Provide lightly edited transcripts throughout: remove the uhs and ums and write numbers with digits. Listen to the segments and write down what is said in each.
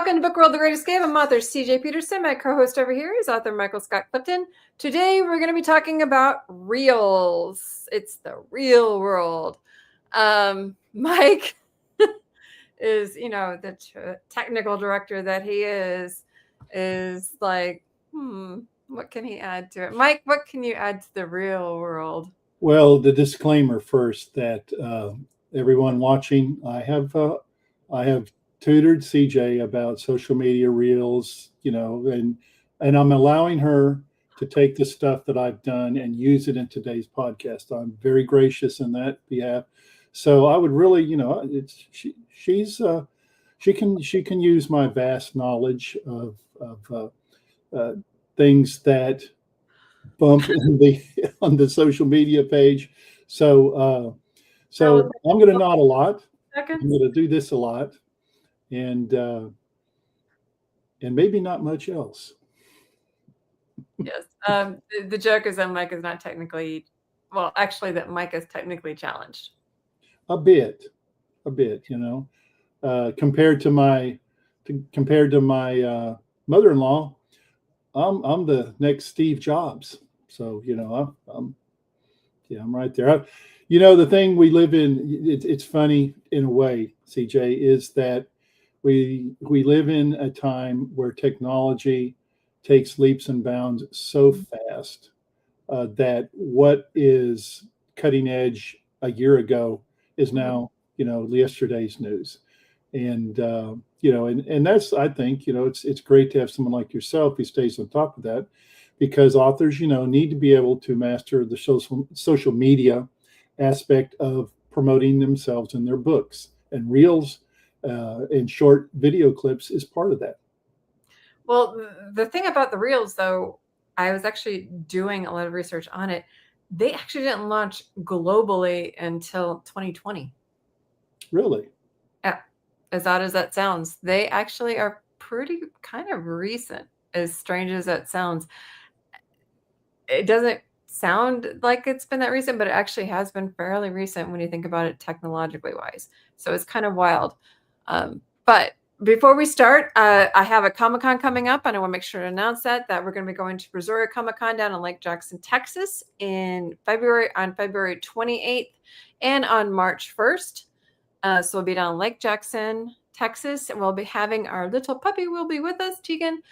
Welcome to Book World, The Great Escape. I'm author CJ Peterson. My co-host over here is author Michael Scott Clifton. Today, we're going to be talking about reels. It's the real world. Mike is, the technical director that he is like, what can he add to it? Mike, what can you add to the real world? Well, the disclaimer first that everyone watching, I have tutored CJ about social media reels, and I'm allowing her to take the stuff that I've done and use it in today's podcast. I'm very gracious in that behalf. So I would really, she can use my vast knowledge of things that bump on the social media page. So I'm going to nod a lot. I'm going to do this a lot, and maybe not much else. Yes. The joke is that Mike is not technically, that Mike is technically challenged. A bit, compared to my mother-in-law, I'm the next Steve Jobs. So, I'm right there. The thing we live in, it's funny in a way, CJ, is that we live in a time where technology takes leaps and bounds so fast that what is cutting edge a year ago is now, yesterday's news. And, and that's, I think, it's great to have someone like yourself who stays on top of that, because authors, need to be able to master the social media aspect of promoting themselves in their books, and reels and short video clips is part of that. Well, the thing about the reels, though, I was actually doing a lot of research on it. They actually didn't launch globally until 2020. Really? Yeah. As odd as that sounds, they actually are pretty kind of recent, as strange as that sounds. It doesn't sound like it's been that recent, but it actually has been fairly recent when you think about it technologically wise. So it's kind of wild. But before we start, I have a Comic-Con coming up, and I want to make sure to announce that we're going to be going to Brazoria Comic-Con down in Lake Jackson, Texas on February 28th and on March 1st. So we'll be down in Lake Jackson, Texas, and we'll be having our little puppy will be with us, Tegan.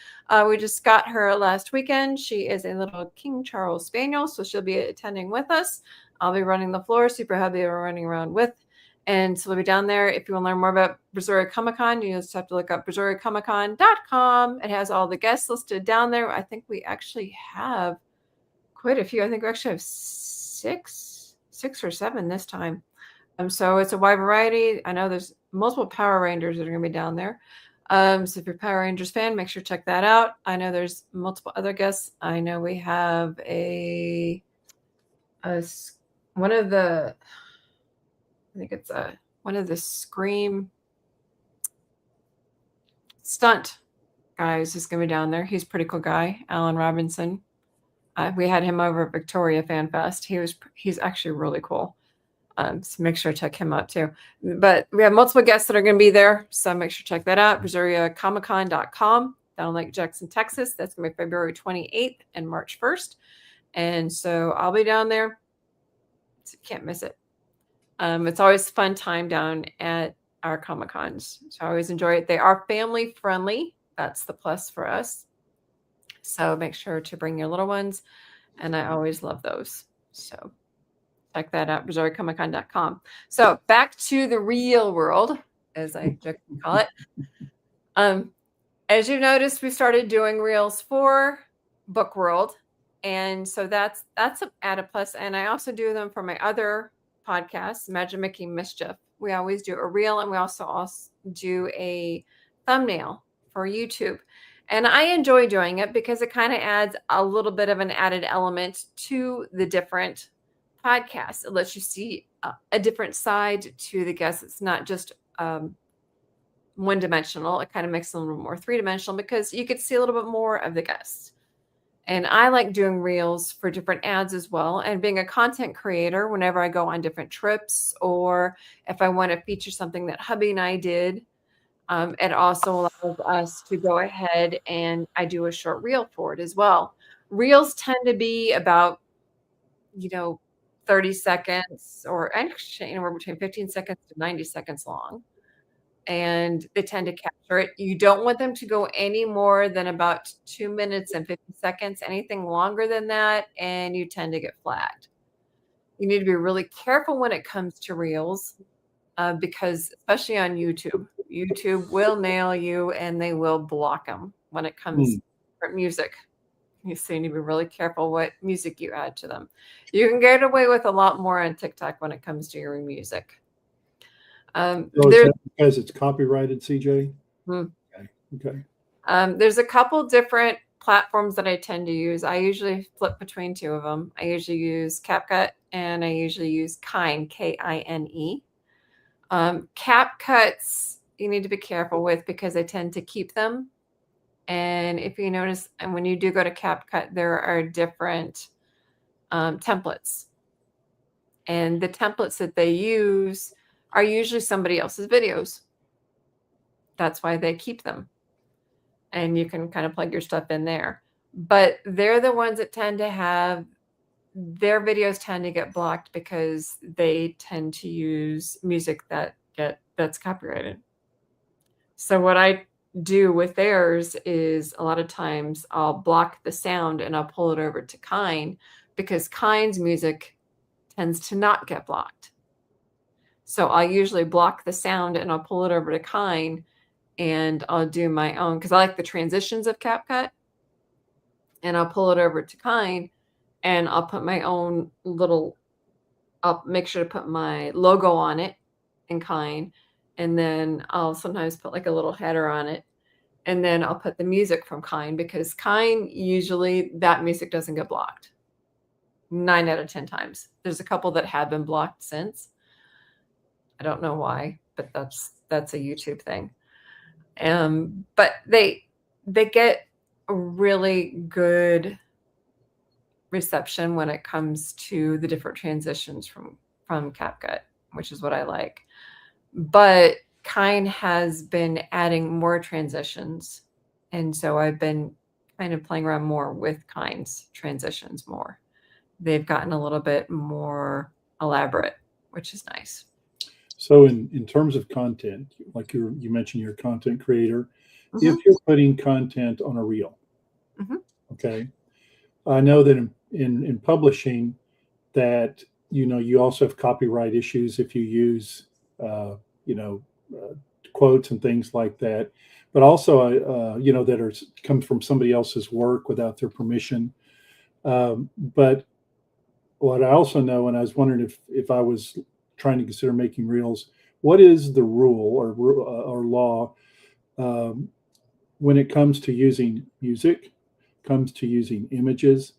We just got her last weekend. She is a little King Charles Spaniel, so she'll be attending with us. I'll be running the floor. Super Hubby we're running around with. And so we'll be down there. If you want to learn more about Brazoria Comic-Con, you just have to look up BrazoriaComicCon.com. It has all the guests listed down there. I think we actually have quite a few. I think we actually have six or seven this time. So it's a wide variety. I know there's multiple Power Rangers that are going to be down there. So if you're a Power Rangers fan, make sure to check that out. I know there's multiple other guests. I know we have one of the Scream stunt guys is going to be down there. He's a pretty cool guy, Alan Robinson. We had him over at Victoria Fan Fest. He's actually really cool. So make sure to check him out too. But we have multiple guests that are going to be there, so make sure to check that out. BrazoriaComicCon.com down in Lake Jackson, Texas. That's going to be February 28th and March 1st. And so I'll be down there. So you can't miss it. It's always a fun time down at our Comic-Cons. So I always enjoy it. They are family friendly. That's the plus for us. So make sure to bring your little ones. And I always love those. So check that out, BrazoriaComicCon.com. So back to the real world, as I jokingly call it. As you noticed, we started doing reels for Book World. And so that's at a plus. And I also do them for my other podcast, Imagine Making Mischief. We always do a reel, and we also do a thumbnail for YouTube. And I enjoy doing it because it kind of adds a little bit of an added element to the different podcasts. It lets you see a different side to the guests. It's not just one-dimensional. It kind of makes it a little more three-dimensional because you could see a little bit more of the guests. And I like doing reels for different ads as well. And being a content creator, whenever I go on different trips, or if I want to feature something that hubby and I did, It also allows us to go ahead and I do a short reel for it as well. Reels tend to be about, you know, 30 seconds or actually anywhere between 15 seconds to 90 seconds long. And they tend to capture it. You don't want them to go any more than about 2 minutes and 50 seconds. Anything longer than that, and you tend to get flagged. You need to be really careful when it comes to reels, because especially on YouTube, YouTube will nail you and they will block them when it comes Hmm. to music. So you need to be really careful what music you add to them. You can get away with a lot more on TikTok when it comes to your music. So is There's that because it's copyrighted, CJ? hmm, Okay. Okay. there's a couple different platforms that I tend to use. I usually flip between two of them. I usually use CapCut and I usually use Kine, Kine. CapCuts you need to be careful with because I tend to keep them. And if you notice, and when you do go to CapCut, there are different templates. And the templates that they use are usually somebody else's videos. That's why they keep them. And you can kind of plug your stuff in there. But they're the ones that tend to have their videos tend to get blocked because they tend to use music that's copyrighted. So what I do with theirs is a lot of times I'll block the sound and I'll pull it over to Kine because Kine's music tends to not get blocked. So I usually block the sound and I'll pull it over to Kine and I'll do my own because I like the transitions of CapCut and I'll pull it over to Kine and I'll put my own little, I'll make sure to put my logo on it in Kine. And then I'll sometimes put like a little header on it. And then I'll put the music from Kine because Kine, usually that music doesn't get blocked 9 out of 10 times. There's a couple that have been blocked since. I don't know why, but that's a YouTube thing. But they get a really good reception when it comes to the different transitions from CapCut, which is what I like. But Kine has been adding more transitions, and so I've been kind of playing around more with Kine's transitions more. They've gotten a little bit more elaborate, which is nice. So in terms of content, like you mentioned, you're a content creator. Mhm, If you're putting content on a reel, mhm. okay, I know that in publishing that you also have copyright issues if you use you know uh, quotes and things like that, but also that are comes from somebody else's work without their permission. But what I also know, and I was wondering if I was trying to consider making reels, what is the rule or law um, when it comes to using music, comes to using images,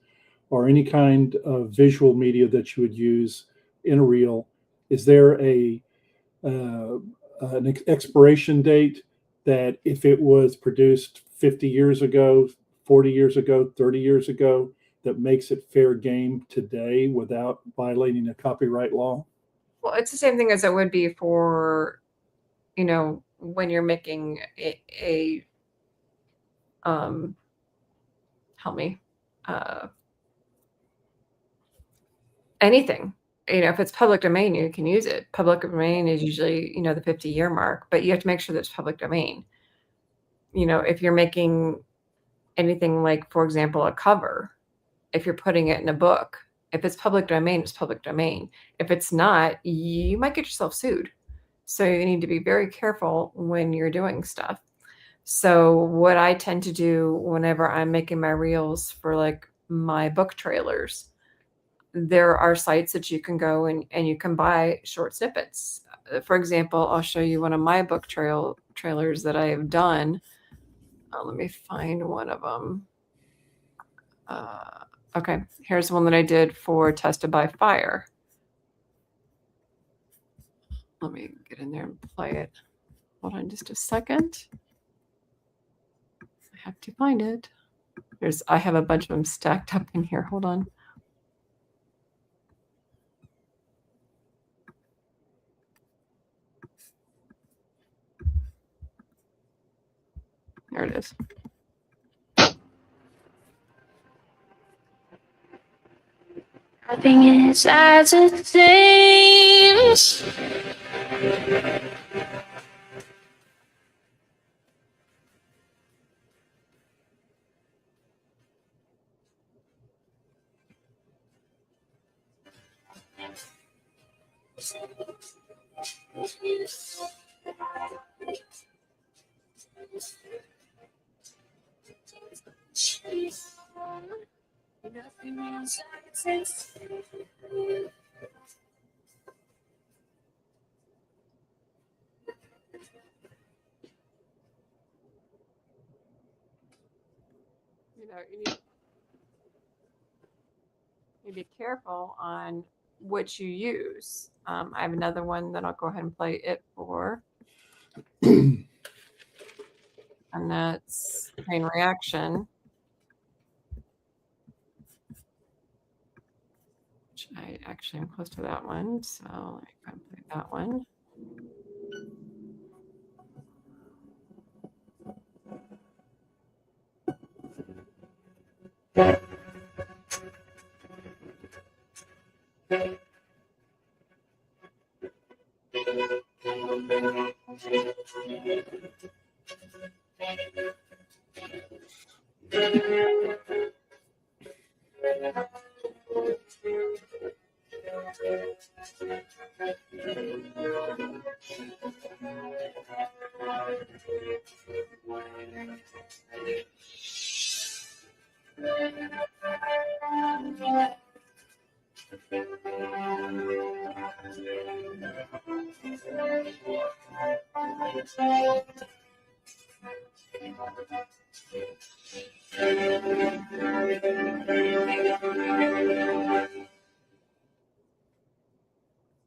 or any kind of visual media that you would use in a reel? Is there uh, an expiration date that if it was produced 50 years ago, 40 years ago, 30 years ago, that makes it fair game today without violating a copyright law? Well, it's the same thing as it would be for, when you're making a um, help me, uh, anything. If it's public domain, you can use it. Public domain is usually, the 50-year mark, but you have to make sure that it's public domain. If you're making anything like, for example, a cover, if you're putting it in a book, if it's public domain, it's public domain. If it's not, you might get yourself sued. So you need to be very careful when you're doing stuff. So what I tend to do whenever I'm making my reels for like my book trailers, there are sites that you can go and you can buy short snippets. For example, I'll show you one of my book trailers that I have done. Let me find one of them. Okay, here's one that I did for Tested by Fire. Let me get in there and play it. Hold on just a second. I have to find it. I have a bunch of them stacked up in here. Hold on. it is. Nothing is as it seems. Nothing is as it seems. You know, you need to be careful on what you use. I have another one that I'll go ahead and play it for. And that's Chain Reaction, which I actually am close to that one. So let me go and play that one.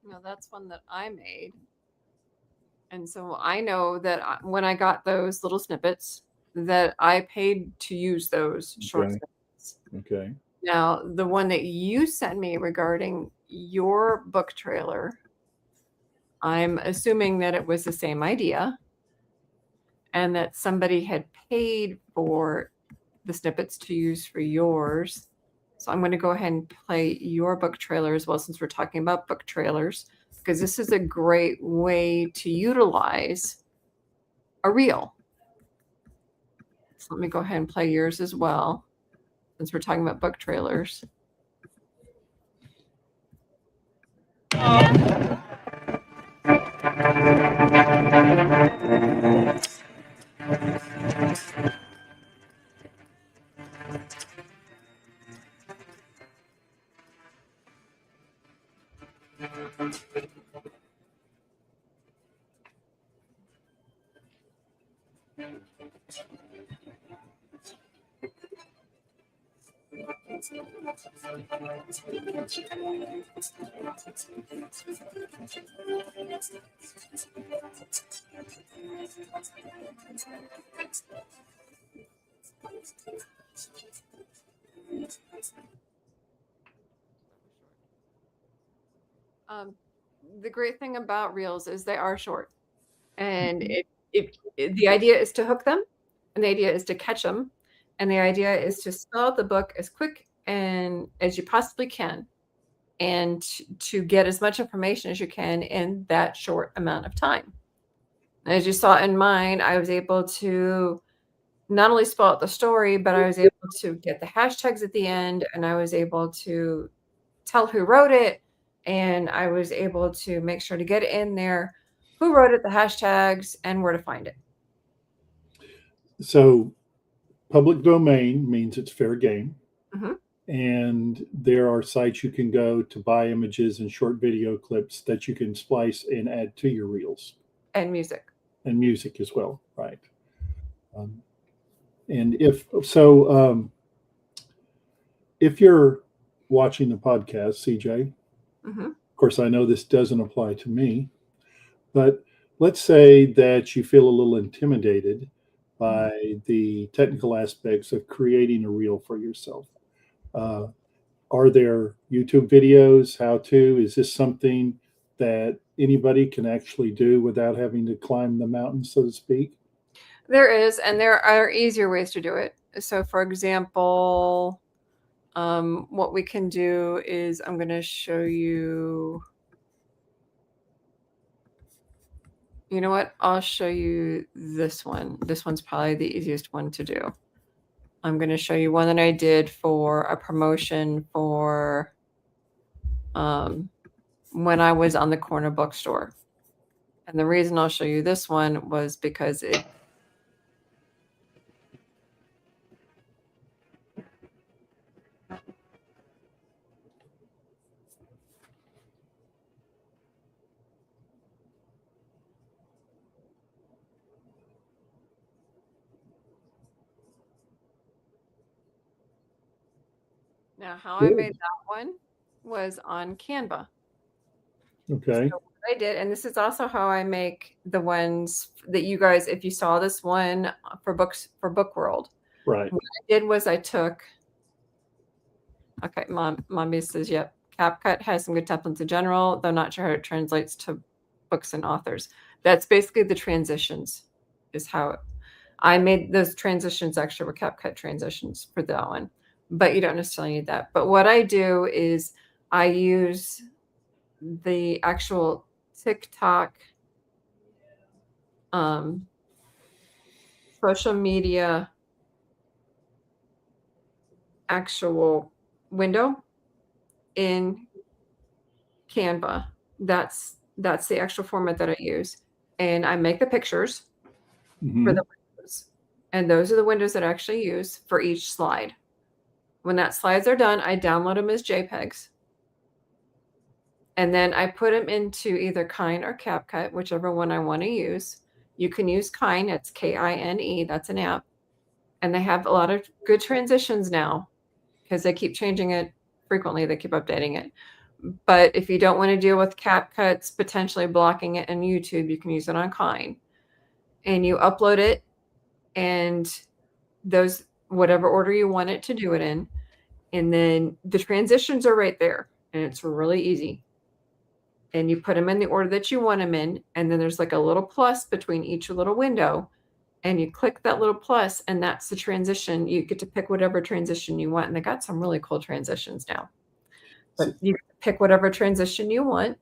Now that's one that I made. And so I know that when I got those little snippets, that I paid to use those short Okay. snippets. Okay. Now, the one that you sent me regarding your book trailer, I'm assuming that it was the same idea and that somebody had paid for the snippets to use for yours. So I'm going to go ahead and play your book trailer as well, since we're talking about book trailers, because this is a great way to utilize a reel. So let me go ahead and play yours as well, since we're talking about book trailers. The great thing about reels is they are short, and the idea is to hook them, and the idea is to catch them, and the idea is to spell out the book as quick and as you possibly can, and to get as much information as you can in that short amount of time. As you saw in mine, I was able to not only spell out the story, but I was able to get the hashtags at the end, and I was able to tell who wrote it, and I was able to make sure to get in there who wrote it, the hashtags, and where to find it. So public domain means it's fair game. Mhm. And there are sites you can go to buy images and short video clips that you can splice and add to your reels. And music. And music as well, right? And if you're watching the podcast, CJ, of course, I know this doesn't apply to me, but let's say that you feel a little intimidated by the technical aspects of creating a reel for yourself. Are there YouTube videos, how to? Is this something that anybody can actually do without having to climb the mountain, so to speak? There is, and there are easier ways to do it. So, for example, what we can do is I'm going to show you. You know what? I'll show you this one. This one's probably the easiest one to do. I'm going to show you one that I did for a promotion for when I was on the corner bookstore. And the reason I'll show you this one was because it. Now, how I Good. made that one was on Canva. Okay. So what I did, and this is also how I make the ones that you guys, if you saw this one for books for Book World, Right. what I did was I took. Okay, mommy says, yep. CapCut has some good templates in general, though not sure how it translates to books and authors. That's basically the transitions, is how I made those transitions actually were CapCut transitions for that one, but you don't necessarily need that. But what I do is I use the actual TikTok social media actual window in Canva. That's the actual format that I use. And I make the pictures for the windows. And those are the windows that I actually use for each slide. When that slides are done, I download them as JPEGs. And then I put them into either Kine or CapCut, whichever one I want to use. You can use Kine, it's Kine, that's an app. And they have a lot of good transitions now because they keep changing it frequently, they keep updating it. But if you don't want to deal with CapCuts potentially blocking it in YouTube, you can use it on Kine. And you upload it and those whatever order you want it to do it in. And then the transitions are right there. And it's really easy. And you put them in the order that you want them in. And then there's like a little plus between each little window. And you click that little plus, and that's the transition. You get to pick whatever transition you want. And they got some really cool transitions now. But you pick whatever transition you want.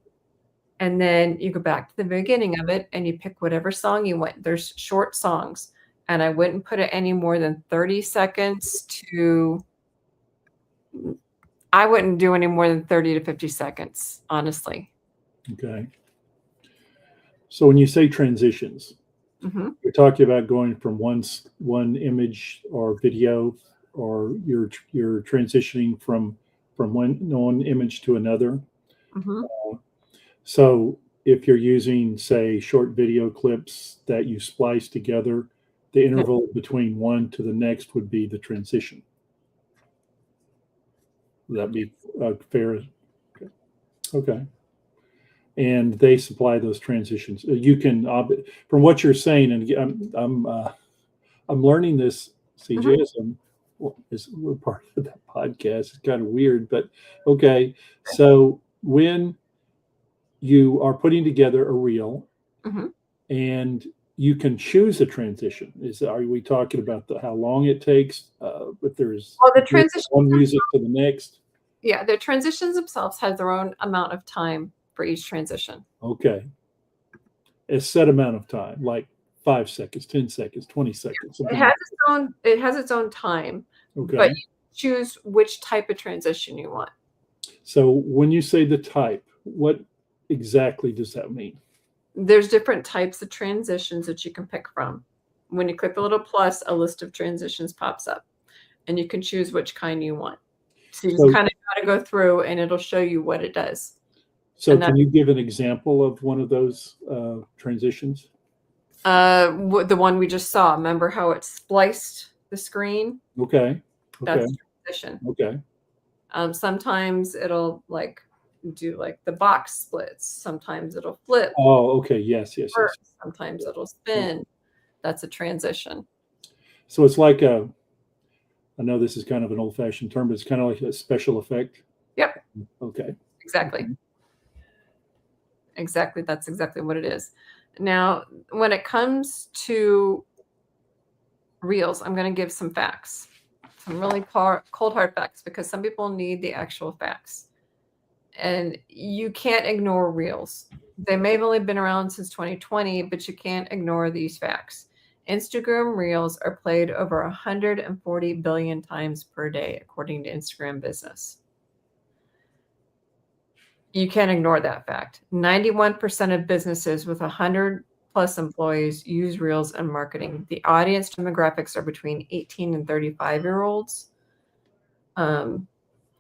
And then you go back to the beginning of it and you pick whatever song you want. There's short songs. And I wouldn't put it any more than 30 seconds to, I wouldn't do any more than 30 to 50 seconds, honestly. Okay. So when you say transitions, you're talking about going from one image or video, or you're transitioning from one image to another. So if you're using, say, short video clips that you splice together, the interval between one to the next would be the transition. Would that be fair? Okay. And they supply those transitions. You can, from what you're saying, and I'm learning this, CJ, as we're part of that podcast. It's kind of weird, but okay. So when you are putting together a reel, and you can choose a transition. Are we talking about how long it takes? If there's the transition one music to the next. Yeah, the transitions themselves have their own amount of time for each transition. Okay. A set amount of time, like 5 seconds, 10 seconds, 20 seconds. It has its own time. Okay. But you choose which type of transition you want. So when you say the type, what exactly does that mean? There's different types of transitions that you can pick from. When you click the little plus, a list of transitions pops up, and you can choose which kind you want. So you just kind of got to go through, and it'll show you what it does. So can you give an example of one of those transitions? The one we just saw. Remember how it spliced the screen? Okay. That's the transition. Okay. Sometimes it'll do the box splits. Sometimes it'll flip. Oh, okay. Yes. Sometimes it'll spin. That's a transition. So it's like I know this is kind of an old-fashioned term, but it's kind of like a special effect. Yep. Okay. Exactly. Exactly. That's exactly what it is. Now, when it comes to Reels, I'm going to give some facts, some really cold hard facts, because some people need the actual facts. And you can't ignore Reels. They may have only been around since 2020, but you can't ignore these facts. Instagram Reels are played over 140 billion times per day, according to Instagram Business. You can't ignore that fact. 91% of businesses with 100 plus employees use Reels in marketing. The audience demographics are between 18 and 35-year-olds.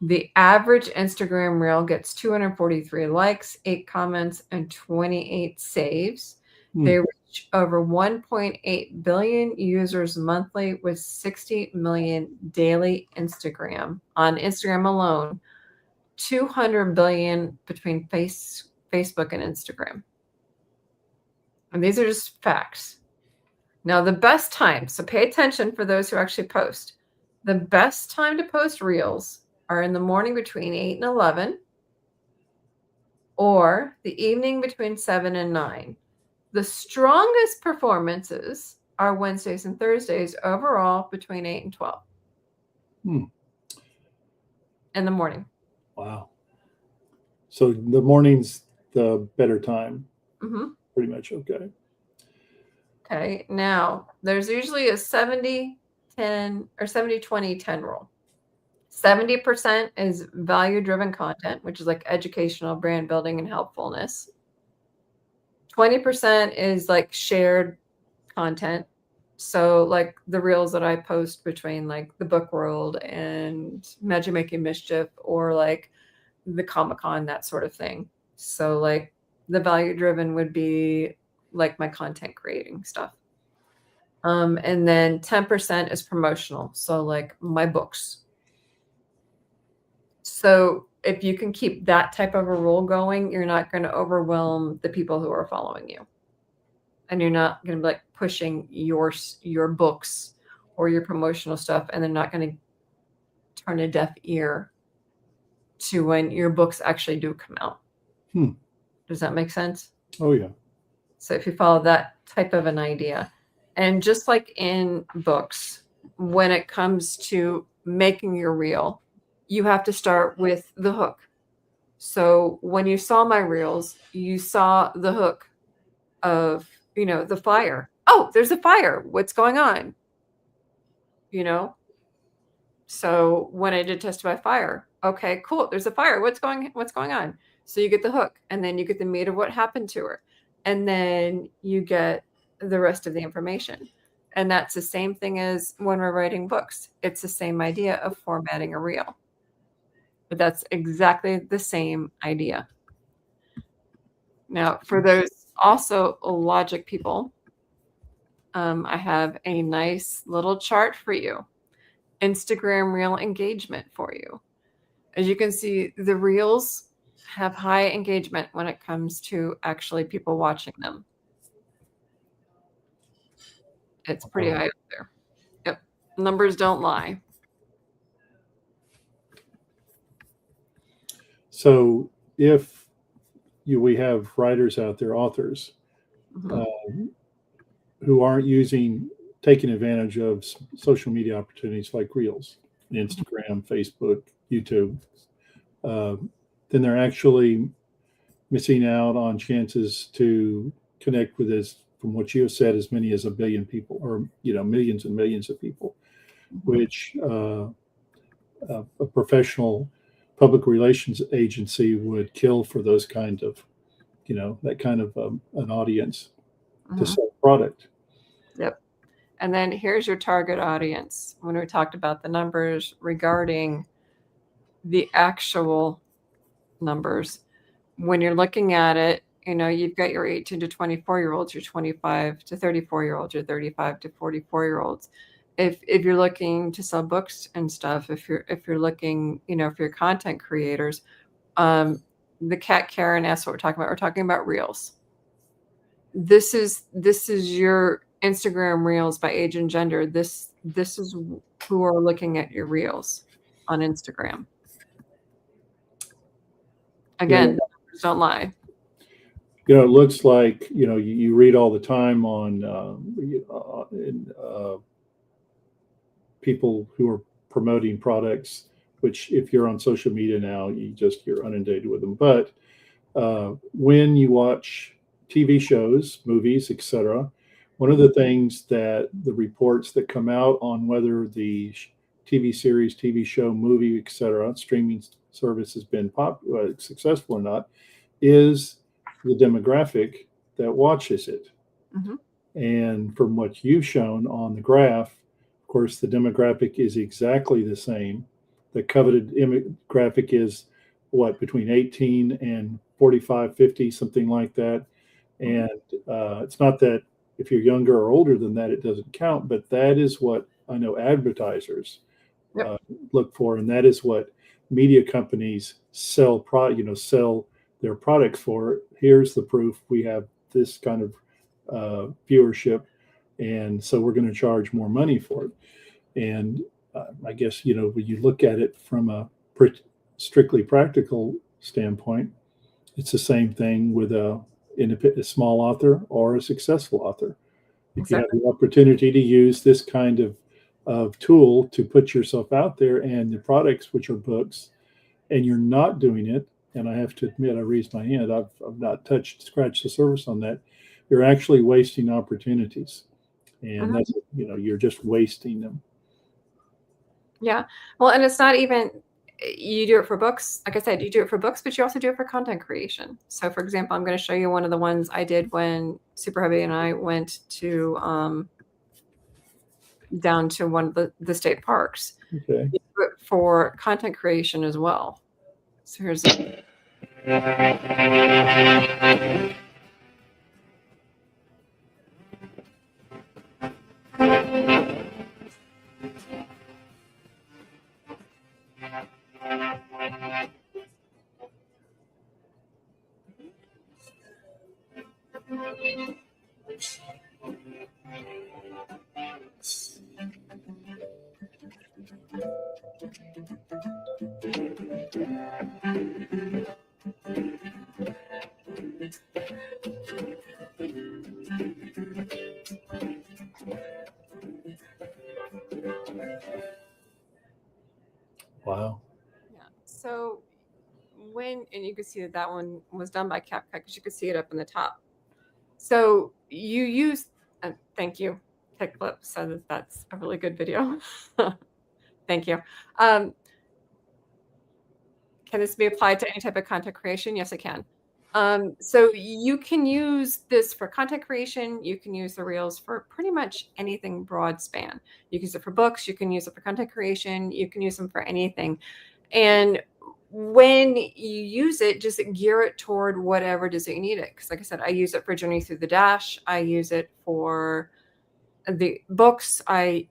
The average Instagram Reel gets 243 likes, 8 comments, and 28 saves. They reach over 1.8 billion users monthly with 60 million daily on Instagram alone, 200 billion between Facebook and Instagram. And these are just facts. Now, the best time, so pay attention for those who actually post. The best time to post Reels are in the morning between 8 and 11, or the evening between 7 and 9. The strongest performances are Wednesdays and Thursdays, overall between 8 and 12 in the morning. Wow. So the morning's the better time. Pretty much. Okay. Okay. Now, there's usually a 70-10 or 70-20-10 rule. 70% is value-driven content, which is like educational, brand building, and helpfulness. 20% is like shared content. So like the reels that I post between like the book world and Magic Making Mischief, or like the Comic-Con, that sort of thing. So like the value-driven would be like my content creating stuff. And then 10% is promotional. So like my books. So if you can keep that type of a rule going, you're not going to overwhelm the people who are following you. And you're not going to be like pushing your books or your promotional stuff, and they're not going to turn a deaf ear to when your books actually do come out. Does that make sense? Oh, yeah. So if you follow that type of an idea, and just like in books, when it comes to making your reel, you have to start with the hook. So when you saw my reels, you saw the hook of, the fire. Oh, there's a fire. What's going on? So when I did Testify Fire, okay, cool. There's a fire. What's going on? So you get the hook, and then you get the meat of what happened to her. And then you get the rest of the information. And that's the same thing as when we're writing books. It's the same idea of formatting a reel. But that's exactly the same idea. Now, for those also logic people, I have a nice little chart for you. Instagram reel engagement for you. As you can see, the reels have high engagement when it comes to actually people watching them. It's pretty high up there. Yep. Numbers don't lie. So if we have writers out there, authors, who aren't taking advantage of social media opportunities like Reels, Instagram, Facebook, YouTube, then they're actually missing out on chances to connect with, from what you have said, as many as 1 billion people, or millions and millions of people, which a professional public relations agency would kill for those kind of, that kind of an audience to sell product. Yep. And then here's your target audience. When we talked about the numbers regarding the actual numbers, when you're looking at it, you've got your 18 to 24-year-olds, your 25 to 34-year-olds, your 35 to 44-year-olds. If you're looking to sell books and stuff, if you're looking, for your content creators, the Cat Karen asked what we're talking about. We're talking about reels. This is your Instagram reels by age and gender. This is who are looking at your reels on Instagram. Again, the numbers don't lie. It looks like, you read all the time on people who are promoting products, which if you're on social media now, you're inundated with them. But when you watch TV shows, movies, etc., one of the things that the reports that come out on whether the TV series, TV show, movie, etc., streaming service has been successful or not is the demographic that watches it. Mm-hmm. And from what you've shown on the graph, of course, the demographic is exactly the same. The coveted demographic is what, between 18 and 45, 50, something like that. And it's not that if you're younger or older than that, it doesn't count, but that is what I know advertisers look for. And that is what media companies sell their products for. Here's the proof. We have this kind of viewership, and so we're going to charge more money for it. And I guess when you look at it from a strictly practical standpoint, it's the same thing with a small author or a successful author. If you have the opportunity to use this kind of tool to put yourself out there and the products, which are books, and you're not doing it, and I have to admit, I raised my hand, I've not scratched the surface on that. You're actually wasting opportunities, and that's you're just wasting them. Yeah, well, and it's not even you do it for books. Like I said, you do it for books, but you also do it for content creation. So, for example, I'm going to show you one of the ones I did when Super Hubby and I went to down to one of the state parks. Okay. For content creation as well. So here's Wow. Yeah. So and you can see that one was done by CapCut because you could see it up in the top. So you use, thank you, TechFlip said that's a really good video. Thank you. Can this be applied to any type of content creation? Yes, it can. So you can use this for content creation. You can use the Reels for pretty much anything broad span. You can use it for books. You can use it for content creation. You can use them for anything. And when you use it, just gear it toward whatever it is that you need it. Because like I said, I use it for Journey Through the Dash. I use it for the books,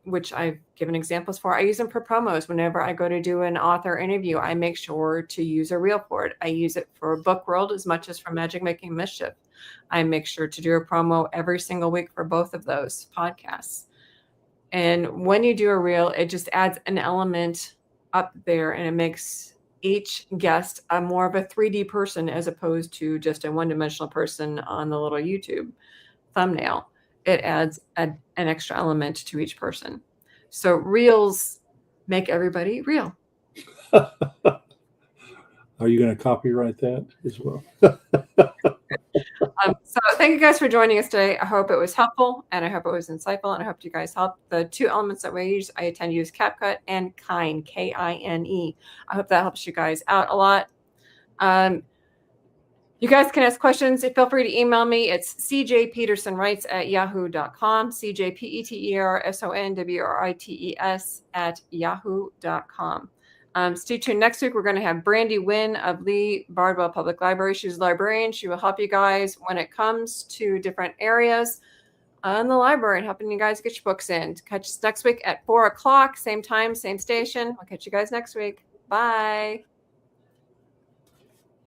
which I've given examples for. I use them for promos. Whenever I go to do an author interview, I make sure to use a reel for it. I use it for Book World as much as for Magic Making Mischief. I make sure to do a promo every single week for both of those podcasts. And when you do a reel, it just adds an element up there, and it makes each guest a more of a 3D person as opposed to just a one-dimensional person on the little YouTube thumbnail. It adds an extra element to each person. So reels make everybody real. Are you going to copyright that as well? So thank you guys for joining us today. I hope it was helpful, and I hope it was insightful, and I hope you guys helped. The two elements that we use, I tend to use CapCut and Kine, Kine. I hope that helps you guys out a lot. You guys can ask questions. Feel free to email me. It's cjpetersonwrites@yahoo.com, cjpetersonwrites@yahoo.com. Stay tuned. Next week, we're going to have Brandy Wynn of Lee Bardwell Public Library. She's a librarian. She will help you guys when it comes to different areas in the library and helping you guys get your books in. Catch us next week at 4 o'clock, same time, same station. I'll catch you guys next week. Bye.